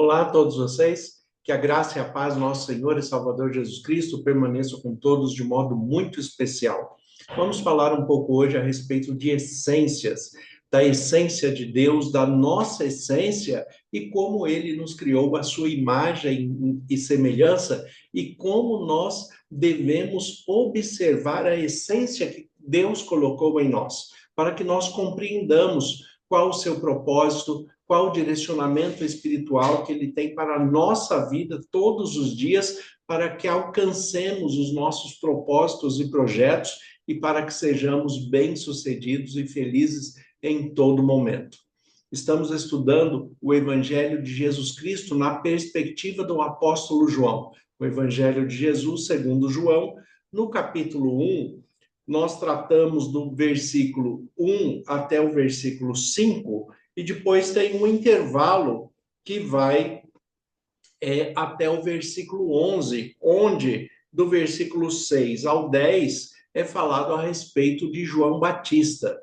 Olá a todos vocês, que a graça e a paz do nosso Senhor e Salvador Jesus Cristo permaneçam com todos de modo muito especial. Vamos falar um pouco hoje a respeito de essências, da essência de Deus, da nossa essência e como Ele nos criou a sua imagem e semelhança e como nós devemos observar a essência que Deus colocou em nós, para que nós compreendamos qual o seu propósito, qual o direcionamento espiritual que ele tem para a nossa vida todos os dias, para que alcancemos os nossos propósitos e projetos e para que sejamos bem-sucedidos e felizes em todo momento. Estamos estudando o Evangelho de Jesus Cristo na perspectiva do apóstolo João. O Evangelho de Jesus, segundo João, no capítulo 1, nós tratamos do versículo 1 até o versículo 5, e depois tem um intervalo que vai até o versículo 11, onde do versículo 6 ao 10 é falado a respeito de João Batista.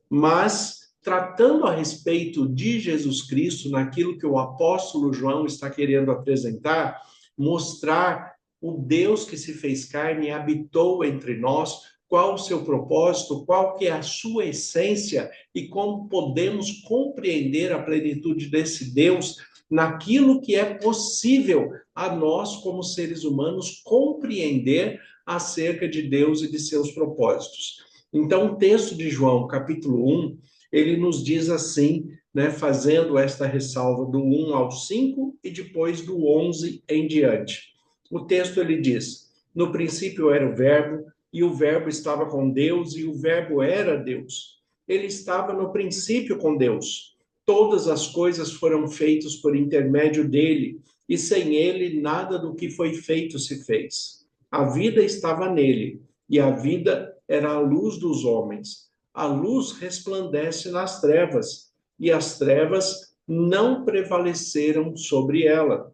Mas, tratando a respeito de Jesus Cristo, naquilo que o apóstolo João está querendo apresentar, mostrar o Deus que se fez carne e habitou entre nós, qual o seu propósito, qual que é a sua essência e como podemos compreender a plenitude desse Deus naquilo que é possível a nós, como seres humanos, compreender acerca de Deus e de seus propósitos. Então, o texto de João, capítulo 1, ele nos diz assim, né, fazendo esta ressalva do 1 ao 5 e depois do 11 em diante. O texto, ele diz, no princípio era o verbo, e o verbo estava com Deus, e o verbo era Deus. Ele estava no princípio com Deus. Todas as coisas foram feitas por intermédio dele, e sem ele nada do que foi feito se fez. A vida estava nele, e a vida era a luz dos homens. A luz resplandece nas trevas, e as trevas não prevaleceram sobre ela.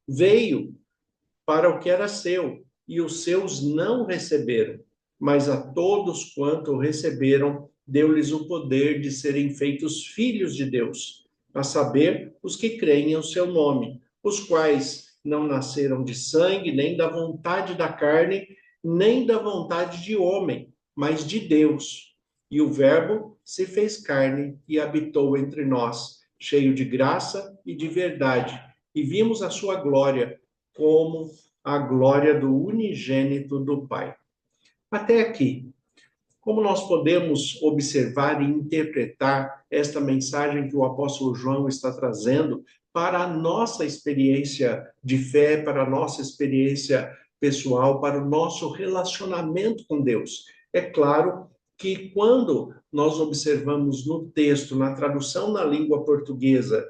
Veio para o que era seu, e os seus não receberam, mas a todos quanto o receberam, deu-lhes o poder de serem feitos filhos de Deus, a saber, os que creem em seu nome, os quais não nasceram de sangue, nem da vontade da carne, nem da vontade de homem, mas de Deus. E o Verbo se fez carne e habitou entre nós, cheio de graça e de verdade, e vimos a sua glória, como a glória do unigênito do Pai. Até aqui, como nós podemos observar e interpretar esta mensagem que o apóstolo João está trazendo para a nossa experiência de fé, para a nossa experiência pessoal, para o nosso relacionamento com Deus? É claro que quando nós observamos no texto, na tradução na língua portuguesa,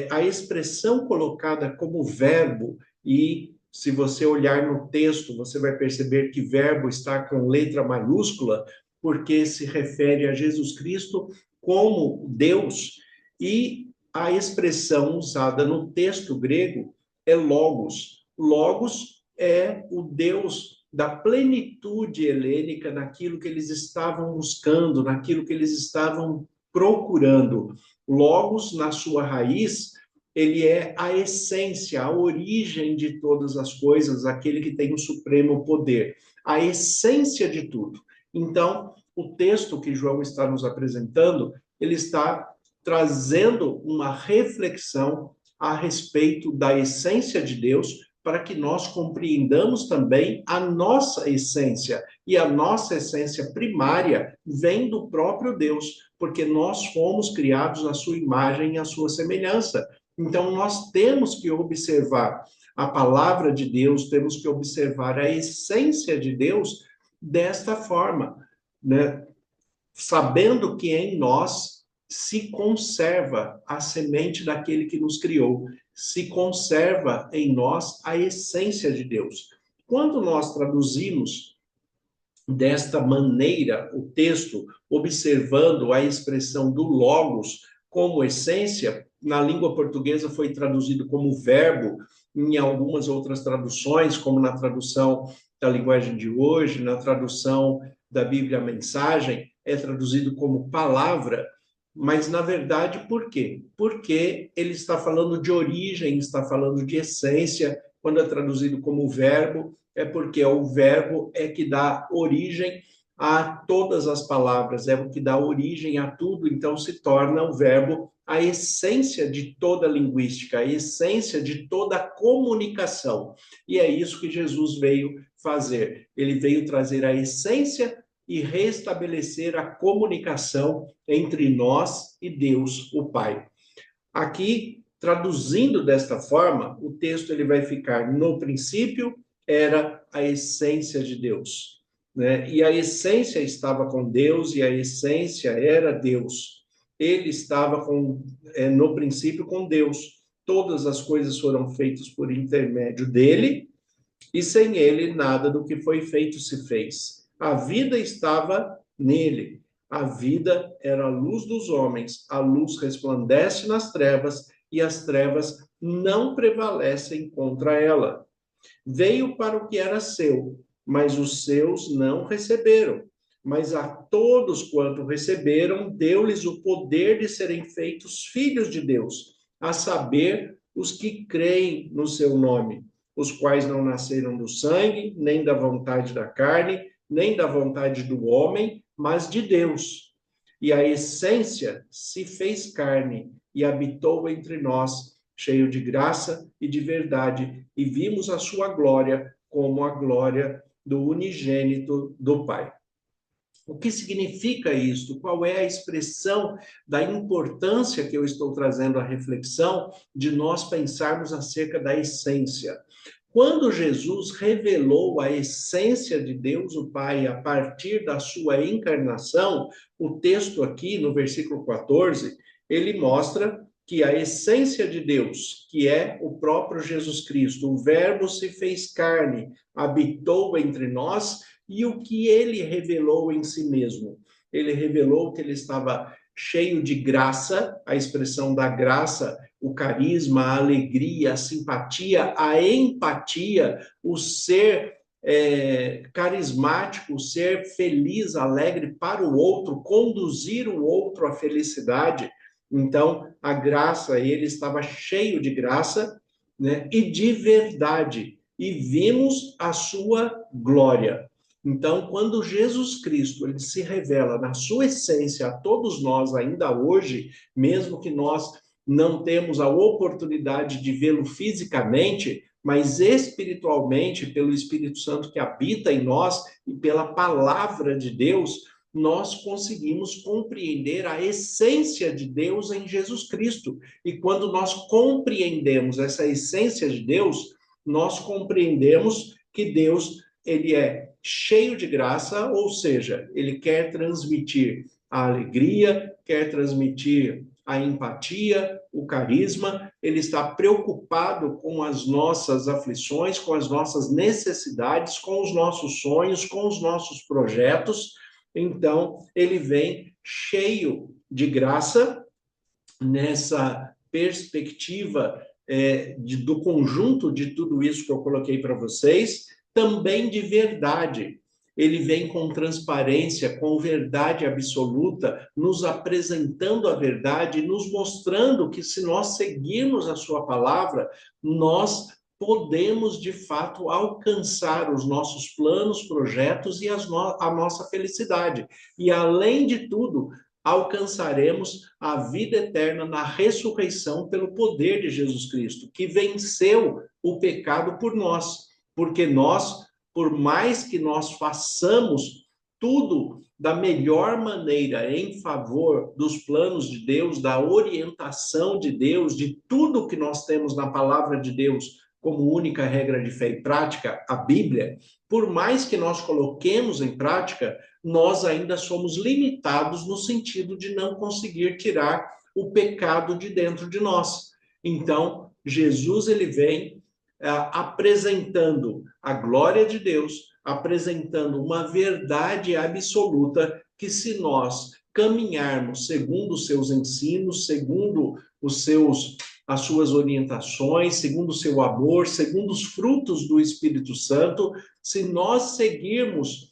a expressão colocada como verbo, e se você olhar no texto, você vai perceber que verbo está com letra maiúscula, porque se refere a Jesus Cristo como Deus, e a expressão usada no texto grego é logos. Logos é o Deus da plenitude helênica naquilo que eles estavam buscando, naquilo que eles estavam procurando. Logos, na sua raiz, ele é a essência, a origem de todas as coisas, aquele que tem o supremo poder, a essência de tudo. Então, o texto que João está nos apresentando, ele está trazendo uma reflexão a respeito da essência de Deus, para que nós compreendamos também a nossa essência. E a nossa essência primária vem do próprio Deus, porque nós fomos criados à sua imagem e à sua semelhança. Então, nós temos que observar a palavra de Deus, temos que observar a essência de Deus desta forma, né? Sabendo que em nós se conserva a semente daquele que nos criou, se conserva em nós a essência de Deus. Quando nós traduzimos desta maneira o texto, observando a expressão do logos como essência, na língua portuguesa foi traduzido como verbo, em algumas outras traduções, como na tradução da linguagem de hoje, na tradução da Bíblia Mensagem, é traduzido como palavra. Mas, na verdade, por quê? Porque ele está falando de origem, está falando de essência. Quando é traduzido como verbo, é porque o verbo é que dá origem a todas as palavras, é o que dá origem a tudo, então se torna o verbo a essência de toda a linguística, a essência de toda a comunicação. E é isso que Jesus veio fazer. Ele veio trazer a essência e restabelecer a comunicação entre nós e Deus, o Pai. Aqui, traduzindo desta forma, o texto ele vai ficar: no princípio era a essência de Deus, né? E a essência estava com Deus e a essência era Deus. Ele estava no princípio com Deus. Todas as coisas foram feitas por intermédio dele, e sem ele nada do que foi feito se fez. A vida estava nele. A vida era a luz dos homens. A luz resplandece nas trevas e as trevas não prevalecem contra ela. Veio para o que era seu, mas os seus não receberam. Mas a todos quanto receberam, deu-lhes o poder de serem feitos filhos de Deus, a saber, os que creem no seu nome, os quais não nasceram do sangue, nem da vontade da carne, nem da vontade do homem, mas de Deus. E a essência se fez carne e habitou entre nós, cheio de graça e de verdade, e vimos a sua glória como a glória do unigênito do Pai. O que significa isto? Qual é a expressão da importância que eu estou trazendo à reflexão de nós pensarmos acerca da essência? Quando Jesus revelou a essência de Deus, o Pai, a partir da sua encarnação, o texto aqui, no versículo 14, ele mostra que a essência de Deus, que é o próprio Jesus Cristo, o Verbo se fez carne, habitou entre nós, e o que ele revelou em si mesmo? Ele revelou que ele estava cheio de graça, a expressão da graça, o carisma, a alegria, a simpatia, a empatia, o ser carismático, o ser feliz, alegre para o outro, conduzir o outro à felicidade. Então, a graça, ele estava cheio de graça, né, e de verdade, e vimos a sua glória. Então, quando Jesus Cristo ele se revela na sua essência a todos nós ainda hoje, mesmo que nós não temos a oportunidade de vê-lo fisicamente, mas espiritualmente, pelo Espírito Santo que habita em nós e pela palavra de Deus, nós conseguimos compreender a essência de Deus em Jesus Cristo. E quando nós compreendemos essa essência de Deus, nós compreendemos que Deus ele é cheio de graça, ou seja, ele quer transmitir a alegria, quer transmitir a empatia, o carisma, ele está preocupado com as nossas aflições, com as nossas necessidades, com os nossos sonhos, com os nossos projetos. Então, ele vem cheio de graça nessa perspectiva do conjunto de tudo isso que eu coloquei para vocês, também de verdade. Ele vem com transparência, com verdade absoluta, nos apresentando a verdade, nos mostrando que se nós seguirmos a sua palavra, nós podemos, de fato, alcançar os nossos planos, projetos e a nossa felicidade. E, além de tudo, alcançaremos a vida eterna na ressurreição pelo poder de Jesus Cristo, que venceu o pecado por nós. Porque nós, por mais que nós façamos tudo da melhor maneira em favor dos planos de Deus, da orientação de Deus, de tudo que nós temos na palavra de Deus como única regra de fé e prática, a Bíblia, por mais que nós coloquemos em prática, nós ainda somos limitados no sentido de não conseguir tirar o pecado de dentro de nós. Então, Jesus ele vem apresentando a glória de Deus, apresentando uma verdade absoluta que, se nós caminharmos segundo os seus ensinos, segundo as suas orientações, segundo o seu amor, segundo os frutos do Espírito Santo, se nós seguirmos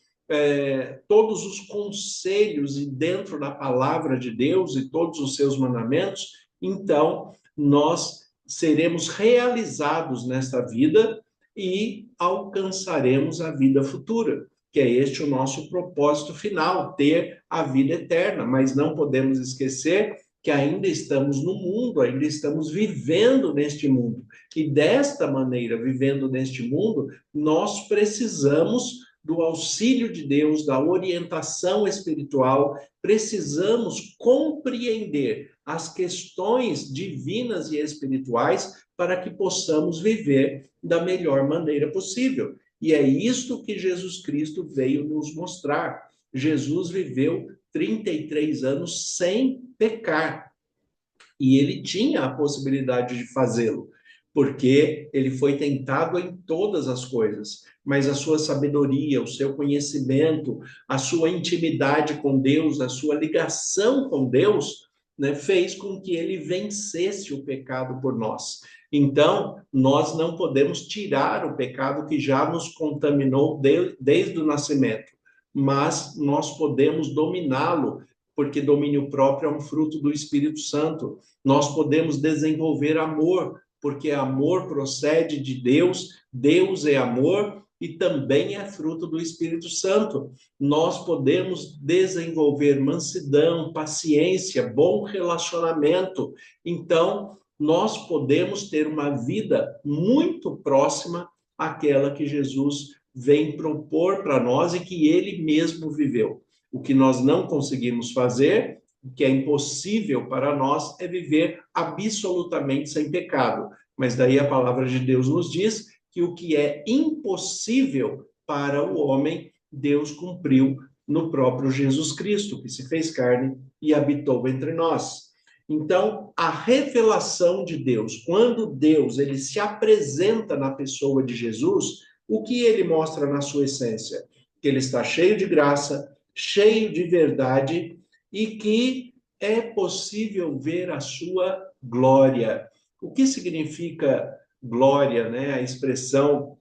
todos os conselhos e dentro da palavra de Deus e todos os seus mandamentos, então nós seremos realizados nesta vida e alcançaremos a vida futura, que é este o nosso propósito final, ter a vida eterna. Mas não podemos esquecer que ainda estamos no mundo, ainda estamos vivendo neste mundo. E desta maneira, vivendo neste mundo, nós precisamos do auxílio de Deus, da orientação espiritual, precisamos compreender as questões divinas e espirituais para que possamos viver da melhor maneira possível. E é isto que Jesus Cristo veio nos mostrar. Jesus viveu 33 anos sem pecar. E ele tinha a possibilidade de fazê-lo, porque ele foi tentado em todas as coisas, mas a sua sabedoria, o seu conhecimento, a sua intimidade com Deus, a sua ligação com Deus, né, fez com que ele vencesse o pecado por nós. Então, nós não podemos tirar o pecado que já nos contaminou desde o nascimento, mas nós podemos dominá-lo, porque domínio próprio é um fruto do Espírito Santo. Nós podemos desenvolver amor, porque amor procede de Deus, Deus é amor e também é fruto do Espírito Santo. Nós podemos desenvolver mansidão, paciência, bom relacionamento. Então, nós podemos ter uma vida muito próxima àquela que Jesus vem propor para nós e que ele mesmo viveu. O que nós não conseguimos fazer, o que é impossível para nós, é viver absolutamente sem pecado. Mas daí a palavra de Deus nos diz que o que é impossível para o homem, Deus cumpriu no próprio Jesus Cristo, que se fez carne e habitou entre nós. Então, a revelação de Deus, quando Deus ele se apresenta na pessoa de Jesus, o que ele mostra na sua essência? Que ele está cheio de graça, cheio de verdade e que é possível ver a sua glória. O que significa glória, né? A expressão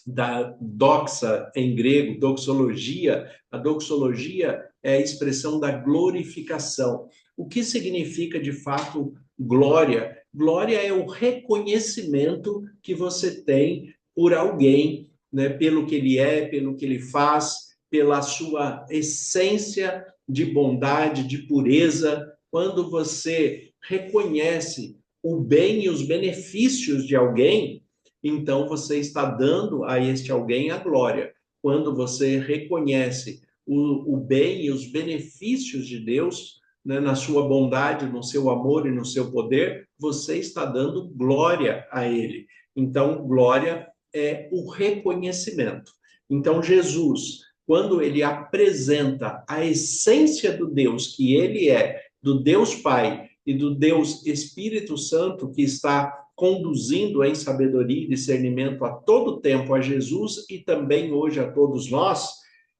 da doxa em grego, doxologia. A doxologia é a expressão da glorificação. O que significa, de fato, glória? Glória é o reconhecimento que você tem por alguém, né? Pelo que ele é, pelo que ele faz, pela sua essência de bondade, de pureza. Quando você reconhece o bem e os benefícios de alguém, então você está dando a este alguém a glória. Quando você reconhece o bem e os benefícios de Deus, né, na sua bondade, no seu amor e no seu poder, você está dando glória a ele. Então, glória é o reconhecimento. Então, Jesus, quando ele apresenta a essência do Deus que ele é, do Deus Pai e do Deus Espírito Santo, que está conduzindo em sabedoria e discernimento a todo tempo a Jesus e também hoje a todos nós,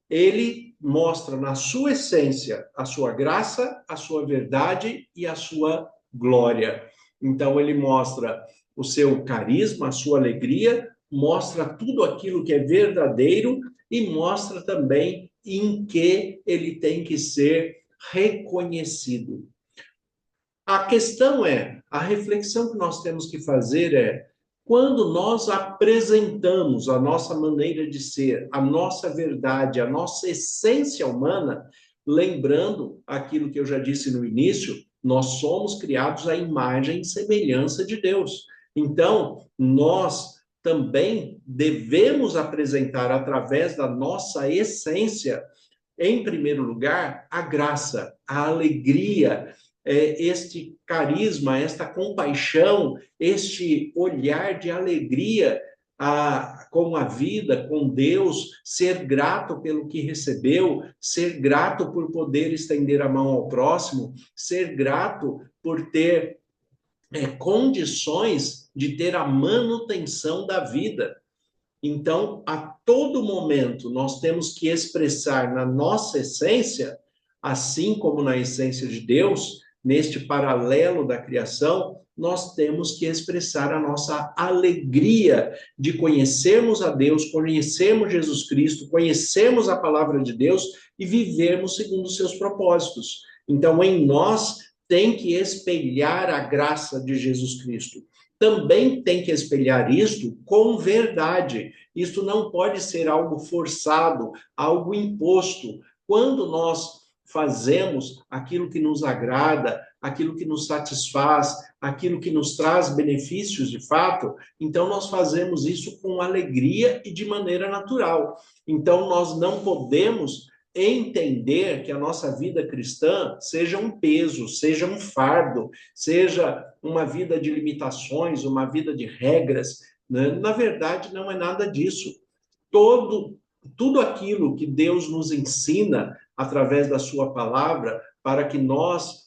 ele mostra na sua essência a sua graça, a sua verdade e a sua glória. Então, ele mostra o seu carisma, a sua alegria, mostra tudo aquilo que é verdadeiro e mostra também em que ele tem que ser reconhecido. A questão é, a reflexão que nós temos que fazer é, quando nós apresentamos a nossa maneira de ser, a nossa verdade, a nossa essência humana, lembrando aquilo que eu já disse no início, nós somos criados à imagem e semelhança de Deus. Então, nós também devemos apresentar através da nossa essência, em primeiro lugar, a graça, a alegria, este carisma, esta compaixão, este olhar de alegria com a vida, com Deus, ser grato pelo que recebeu, ser grato por poder estender a mão ao próximo, ser grato por ter condições de ter a manutenção da vida. Então, a todo momento, nós temos que expressar na nossa essência, assim como na essência de Deus, neste paralelo da criação, nós temos que expressar a nossa alegria de conhecermos a Deus, conhecermos Jesus Cristo, conhecermos a palavra de Deus e vivermos segundo os seus propósitos. Então, em nós tem que espelhar a graça de Jesus Cristo. Também tem que espelhar isto com verdade. Isto não pode ser algo forçado, algo imposto. Quando nós fazemos aquilo que nos agrada, aquilo que nos satisfaz, aquilo que nos traz benefícios de fato, então nós fazemos isso com alegria e de maneira natural. Então nós não podemos entender que a nossa vida cristã seja um peso, seja um fardo, seja uma vida de limitações, uma vida de regras, né? Na verdade, não é nada disso. Tudo aquilo que Deus nos ensina através da sua palavra, para que nós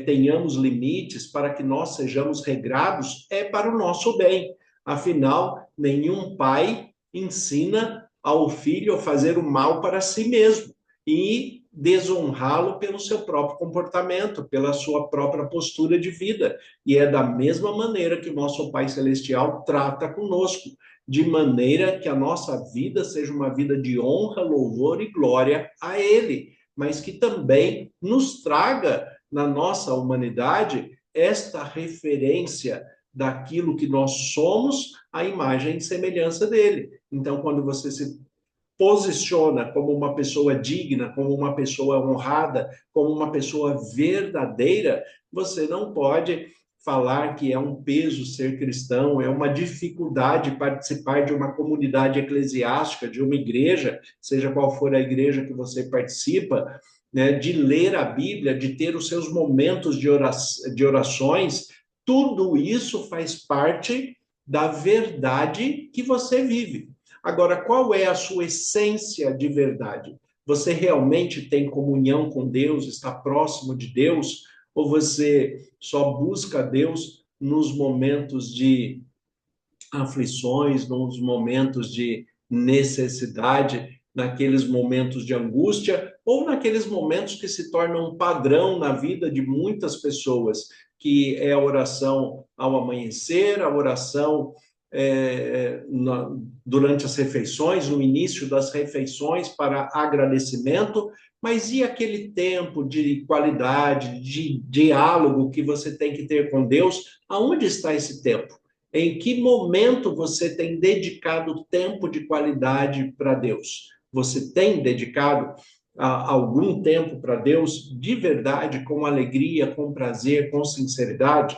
tenhamos limites, para que nós sejamos regrados, é para o nosso bem. Afinal, nenhum pai ensina ao filho a fazer o mal para si mesmo e desonrá-lo pelo seu próprio comportamento, pela sua própria postura de vida. E é da mesma maneira que o nosso Pai Celestial trata conosco, de maneira que a nossa vida seja uma vida de honra, louvor e glória a Ele, mas que também nos traga na nossa humanidade esta referência daquilo que nós somos, à imagem e semelhança dele. Então, quando você se posiciona como uma pessoa digna, como uma pessoa honrada, como uma pessoa verdadeira, você não pode falar que é um peso ser cristão, é uma dificuldade participar de uma comunidade eclesiástica, de uma igreja, seja qual for a igreja que você participa, né, de ler a Bíblia, de ter os seus momentos de orações, tudo isso faz parte da verdade que você vive. Agora, qual é a sua essência de verdade? Você realmente tem comunhão com Deus, está próximo de Deus? Ou você só busca Deus nos momentos de aflições, nos momentos de necessidade, naqueles momentos de angústia, ou naqueles momentos que se tornam um padrão na vida de muitas pessoas, que é a oração ao amanhecer, a oração durante as refeições, no início das refeições para agradecimento, mas e aquele tempo de qualidade, de diálogo que você tem que ter com Deus? Aonde está esse tempo? Em que momento você tem dedicado tempo de qualidade para Deus? Você tem dedicado algum tempo para Deus de verdade, com alegria, com prazer, com sinceridade?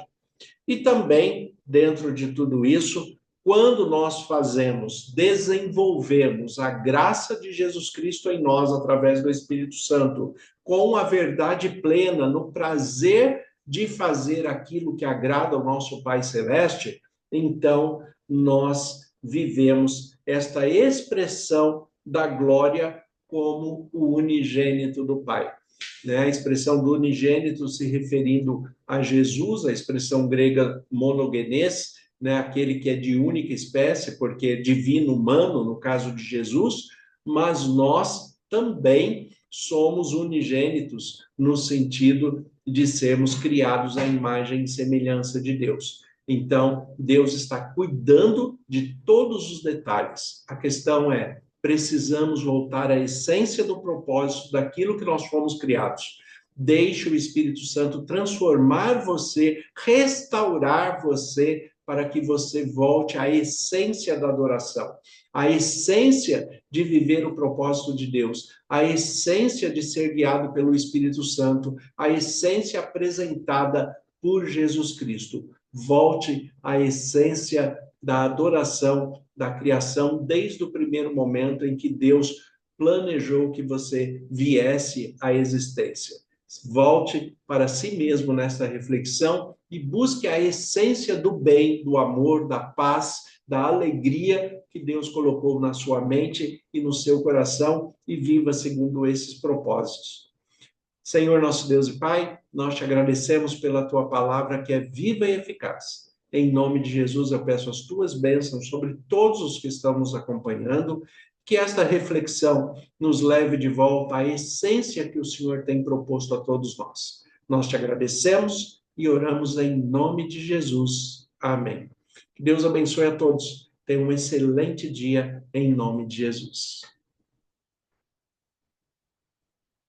E também, dentro de tudo isso, quando nós desenvolvemos a graça de Jesus Cristo em nós, através do Espírito Santo, com a verdade plena, no prazer de fazer aquilo que agrada ao nosso Pai Celeste, então nós vivemos esta expressão da glória como o unigênito do Pai. Né? A expressão do unigênito se referindo a Jesus, a expressão grega monogenes, né? Aquele que é de única espécie, porque é divino humano, no caso de Jesus, mas nós também somos unigênitos no sentido de sermos criados à imagem e semelhança de Deus. Então, Deus está cuidando de todos os detalhes. A questão é, precisamos voltar à essência do propósito daquilo que nós fomos criados. Deixe o Espírito Santo transformar você, restaurar você, para que você volte à essência da adoração, à essência de viver o propósito de Deus, à essência de ser guiado pelo Espírito Santo, à essência apresentada por Jesus Cristo. Volte à essência da adoração, da criação, desde o primeiro momento em que Deus planejou que você viesse à existência. Volte para si mesmo nessa reflexão e busque a essência do bem, do amor, da paz, da alegria que Deus colocou na sua mente e no seu coração e viva segundo esses propósitos. Senhor, nosso Deus e Pai, nós te agradecemos pela tua palavra que é viva e eficaz. Em nome de Jesus, eu peço as tuas bênçãos sobre todos os que estão nos acompanhando, que esta reflexão nos leve de volta à essência que o Senhor tem proposto a todos nós. Nós te agradecemos e oramos em nome de Jesus. Amém. Que Deus abençoe a todos. Tenha um excelente dia em nome de Jesus.